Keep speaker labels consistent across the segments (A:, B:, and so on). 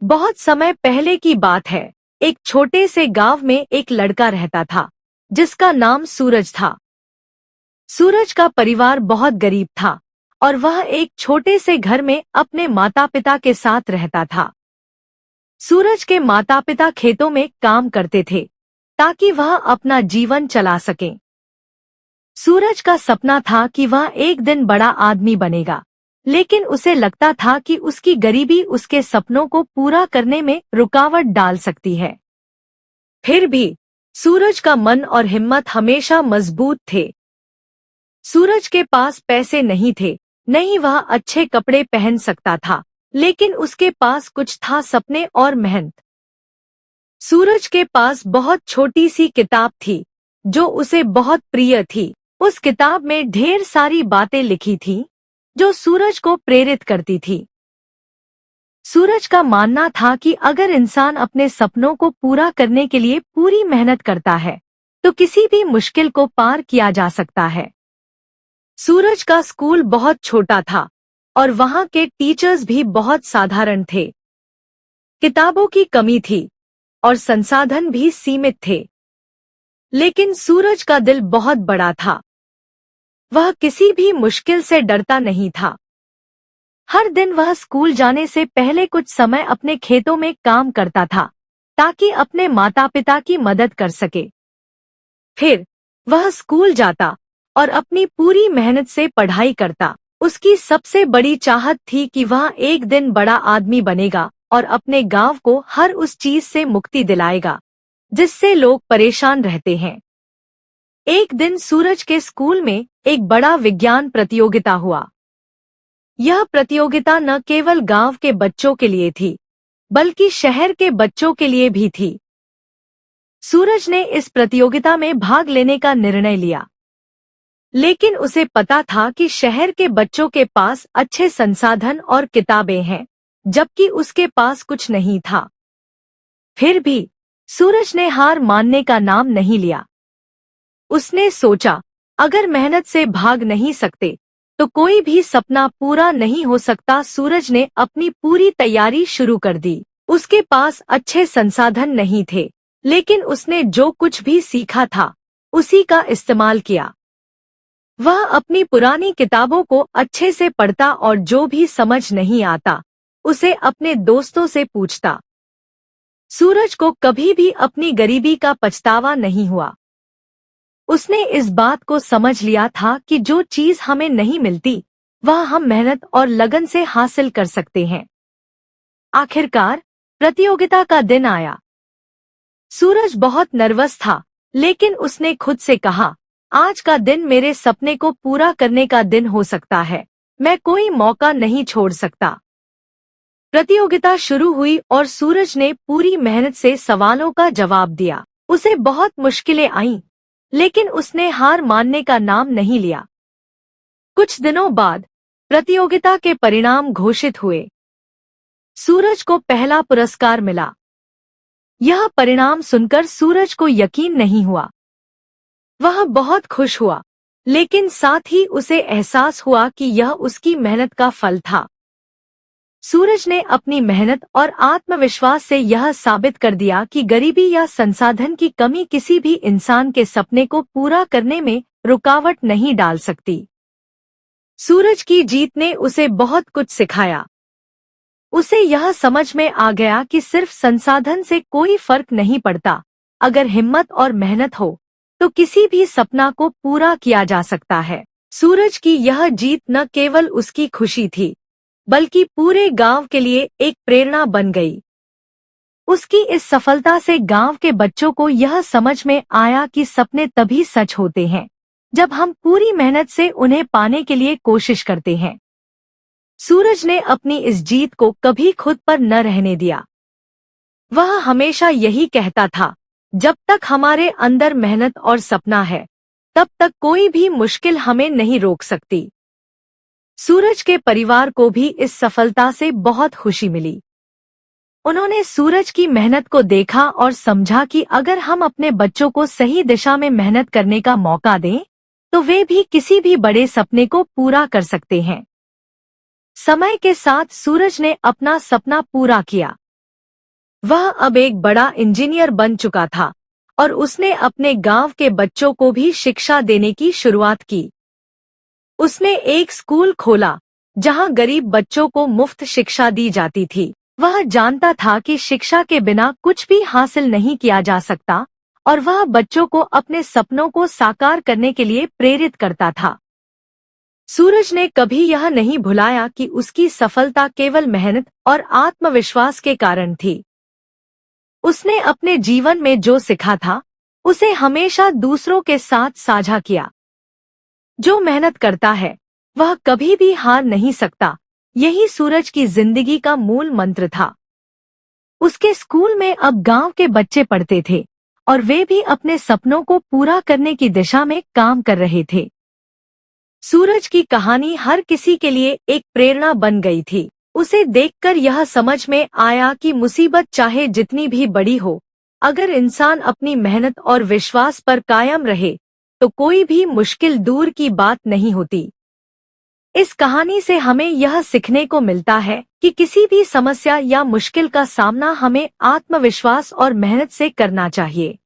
A: बहुत समय पहले की बात है। एक छोटे से गांव में एक लड़का रहता था जिसका नाम सूरज था। सूरज का परिवार बहुत गरीब था और वह एक छोटे से घर में अपने माता पिता के साथ रहता था। सूरज के माता पिता खेतों में काम करते थे ताकि वह अपना जीवन चला सके। सूरज का सपना था कि वह एक दिन बड़ा आदमी बनेगा, लेकिन उसे लगता था कि उसकी गरीबी उसके सपनों को पूरा करने में रुकावट डाल सकती है। फिर भी सूरज का मन और हिम्मत हमेशा मजबूत थे। सूरज के पास पैसे नहीं थे, नहीं वह अच्छे कपड़े पहन सकता था, लेकिन उसके पास कुछ था, सपने और मेहनत। सूरज के पास बहुत छोटी सी किताब थी जो उसे बहुत प्रिय थी। उस किताब में ढेर सारी बातें लिखी थी जो सूरज को प्रेरित करती थी। सूरज का मानना था कि अगर इंसान अपने सपनों को पूरा करने के लिए पूरी मेहनत करता है तो किसी भी मुश्किल को पार किया जा सकता है। सूरज का स्कूल बहुत छोटा था और वहां के टीचर्स भी बहुत साधारण थे। किताबों की कमी थी और संसाधन भी सीमित थे, लेकिन सूरज का दिल बहुत बड़ा था। वह किसी भी मुश्किल से डरता नहीं था। हर दिन वह स्कूल जाने से पहले कुछ समय अपने खेतों में काम करता था ताकि अपने माता पिता की मदद कर सके। फिर वह स्कूल जाता और अपनी पूरी मेहनत से पढ़ाई करता। उसकी सबसे बड़ी चाहत थी कि वह एक दिन बड़ा आदमी बनेगा और अपने गांव को हर उस चीज से मुक्ति दिलाएगा जिससे लोग परेशान रहते हैं। एक दिन सूरज के स्कूल में एक बड़ा विज्ञान प्रतियोगिता हुआ। यह प्रतियोगिता न केवल गांव के बच्चों के लिए थी, बल्कि शहर के बच्चों के लिए भी थी। सूरज ने इस प्रतियोगिता में भाग लेने का निर्णय लिया, लेकिन उसे पता था कि शहर के बच्चों के पास अच्छे संसाधन और किताबें हैं, जबकि उसके पास कुछ नहीं था। फिर भी सूरज ने हार मानने का नाम नहीं लिया। उसने सोचा, अगर मेहनत से भाग नहीं सकते तो कोई भी सपना पूरा नहीं हो सकता। सूरज ने अपनी पूरी तैयारी शुरू कर दी। उसके पास अच्छे संसाधन नहीं थे, लेकिन उसने जो कुछ भी सीखा था उसी का इस्तेमाल किया। वह अपनी पुरानी किताबों को अच्छे से पढ़ता और जो भी समझ नहीं आता उसे अपने दोस्तों से पूछता। सूरज को कभी भी अपनी गरीबी का पछतावा नहीं हुआ। उसने इस बात को समझ लिया था कि जो चीज हमें नहीं मिलती वह हम मेहनत और लगन से हासिल कर सकते हैं। आखिरकार प्रतियोगिता का दिन आया। सूरज बहुत नर्वस था, लेकिन उसने खुद से कहा, आज का दिन मेरे सपने को पूरा करने का दिन हो सकता है। मैं कोई मौका नहीं छोड़ सकता। प्रतियोगिता शुरू हुई और सूरज ने पूरी मेहनत से सवालों का जवाब दिया। उसे बहुत मुश्किलें आईं, लेकिन उसने हार मानने का नाम नहीं लिया। कुछ दिनों बाद प्रतियोगिता के परिणाम घोषित हुए। सूरज को पहला पुरस्कार मिला। यह परिणाम सुनकर सूरज को यकीन नहीं हुआ। वह बहुत खुश हुआ, लेकिन साथ ही उसे एहसास हुआ कि यह उसकी मेहनत का फल था। सूरज ने अपनी मेहनत और आत्मविश्वास से यह साबित कर दिया कि गरीबी या संसाधन की कमी किसी भी इंसान के सपने को पूरा करने में रुकावट नहीं डाल सकती। सूरज की जीत ने उसे बहुत कुछ सिखाया। उसे यह समझ में आ गया कि सिर्फ संसाधन से कोई फर्क नहीं पड़ता। अगर हिम्मत और मेहनत हो तो किसी भी सपना को पूरा किया जा सकता है। सूरज की यह जीत न केवल उसकी खुशी थी, बल्कि पूरे गांव के लिए एक प्रेरणा बन गई। उसकी इस सफलता से गांव के बच्चों को यह समझ में आया कि सपने तभी सच होते हैं जब हम पूरी मेहनत से उन्हें पाने के लिए कोशिश करते हैं। सूरज ने अपनी इस जीत को कभी खुद पर न रहने दिया। वह हमेशा यही कहता था, जब तक हमारे अंदर मेहनत और सपना है, तब तक कोई भी मुश्किल हमें नहीं रोक सकती। सूरज के परिवार को भी इस सफलता से बहुत खुशी मिली। उन्होंने सूरज की मेहनत को देखा और समझा कि अगर हम अपने बच्चों को सही दिशा में मेहनत करने का मौका दें, तो वे भी किसी भी बड़े सपने को पूरा कर सकते हैं। समय के साथ सूरज ने अपना सपना पूरा किया। वह अब एक बड़ा इंजीनियर बन चुका था और उसने अपने गांव के बच्चों को भी शिक्षा देने की शुरुआत की। उसने एक स्कूल खोला जहां गरीब बच्चों को मुफ्त शिक्षा दी जाती थी। वह जानता था कि शिक्षा के बिना कुछ भी हासिल नहीं किया जा सकता और वह बच्चों को अपने सपनों को साकार करने के लिए प्रेरित करता था। सूरज ने कभी यह नहीं भुलाया कि उसकी सफलता केवल मेहनत और आत्मविश्वास के कारण थी। उसने अपने जीवन में जो सीखा था, उसे हमेशा दूसरों के साथ साझा किया। जो मेहनत करता है, वह कभी भी हार नहीं सकता। यही सूरज की जिंदगी का मूल मंत्र था। उसके स्कूल में अब गांव के बच्चे पढ़ते थे और वे भी अपने सपनों को पूरा करने की दिशा में काम कर रहे थे। सूरज की कहानी हर किसी के लिए एक प्रेरणा बन गई थी। उसे देखकर यह समझ में आया कि मुसीबत चाहे जितनी भी बड़ी हो, अगर इंसान अपनी मेहनत और विश्वास पर कायम रहे, तो कोई भी मुश्किल दूर की बात नहीं होती। इस कहानी से हमें यह सीखने को मिलता है कि किसी भी समस्या या मुश्किल का सामना हमें आत्मविश्वास और मेहनत से करना चाहिए।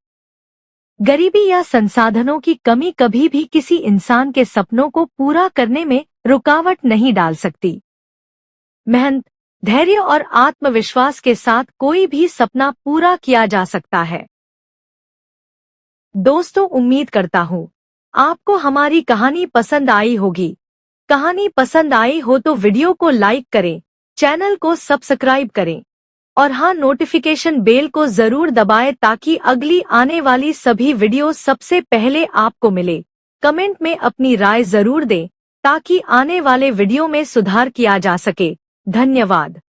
A: गरीबी या संसाधनों की कमी कभी भी किसी इंसान के सपनों को पूरा करने में रुकावट नहीं डाल सकती। मेहनत, धैर्य और आत्मविश्वास के साथ कोई भी सपना पूरा किया जा सकता है। दोस्तों, उम्मीद करता हूँ आपको हमारी कहानी पसंद आई होगी। कहानी पसंद आई हो तो वीडियो को लाइक करें, चैनल को सब्सक्राइब करें और हाँ, नोटिफिकेशन बेल को जरूर दबाएं ताकि अगली आने वाली सभी वीडियो सबसे पहले आपको मिले। कमेंट में अपनी राय जरूर दें ताकि आने वाले वीडियो में सुधार किया जा सके। धन्यवाद।